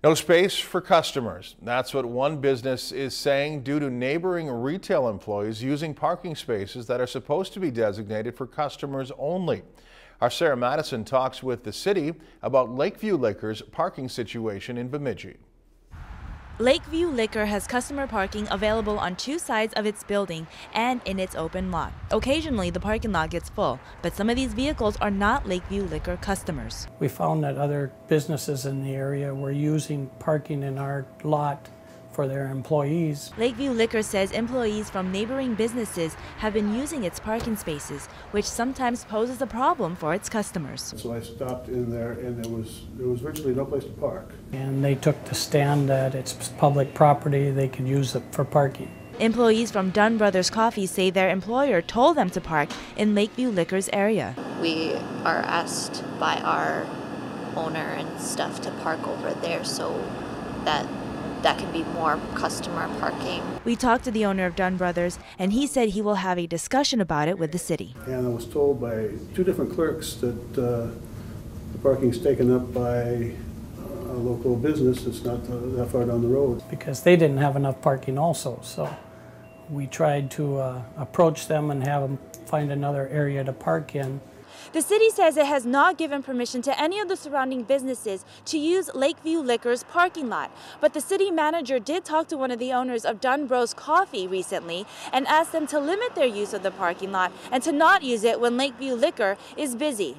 No space for customers. That's what one business is saying due to neighboring retail employees using parking spaces that are supposed to be designated for customers only. Our Sarah Madison talks with the city about Lakeview Liquor's parking situation in Bemidji. Lakeview Liquor has customer parking available on two sides of its building and in its open lot. Occasionally, the parking lot gets full, but some of these vehicles are not Lakeview Liquor customers. We found that other businesses in the area were using parking in our lot for their employees. Lakeview Liquor says employees from neighboring businesses have been using its parking spaces, which sometimes poses a problem for its customers. So I stopped in there and there was virtually no place to park. And they took the stand that it's public property, they could use it for parking. Employees from Dunn Brothers Coffee say their employer told them to park in Lakeview Liquor's area. We are asked by our owner and stuff to park over there so that can be more customer parking. We talked to the owner of Dunn Brothers, and he said he will have a discussion about it with the city. And I was told by two different clerks that the parking's taken up by a local business that's not that far down the road. Because they didn't have enough parking also, so we tried to approach them and have them find another area to park in. The city says it has not given permission to any of the surrounding businesses to use Lakeview Liquor's parking lot. But the city manager did talk to one of the owners of Dunn Bros Coffee recently and asked them to limit their use of the parking lot and to not use it when Lakeview Liquor is busy.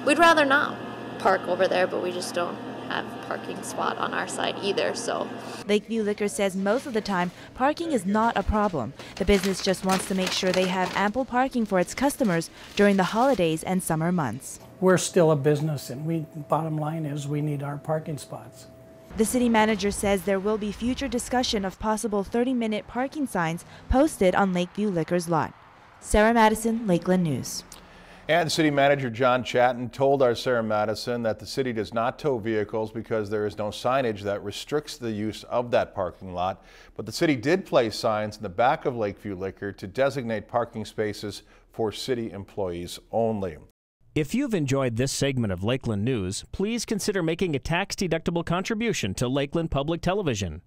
We'd rather not park over there, but we just don't have a parking spot on our side either, so. Lakeview Liquor says most of the time parking is not a problem. The business just wants to make sure they have ample parking for its customers during the holidays and summer months. We're still a business, and bottom line is we need our parking spots. The city manager says there will be future discussion of possible 30-minute parking signs posted on Lakeview Liquor's lot. Sarah Madison, Lakeland News. And City Manager John Chatton told our Sarah Madison that the city does not tow vehicles because there is no signage that restricts the use of that parking lot. But the city did place signs in the back of Lakeview Liquor to designate parking spaces for city employees only. If you've enjoyed this segment of Lakeland News, please consider making a tax-deductible contribution to Lakeland Public Television.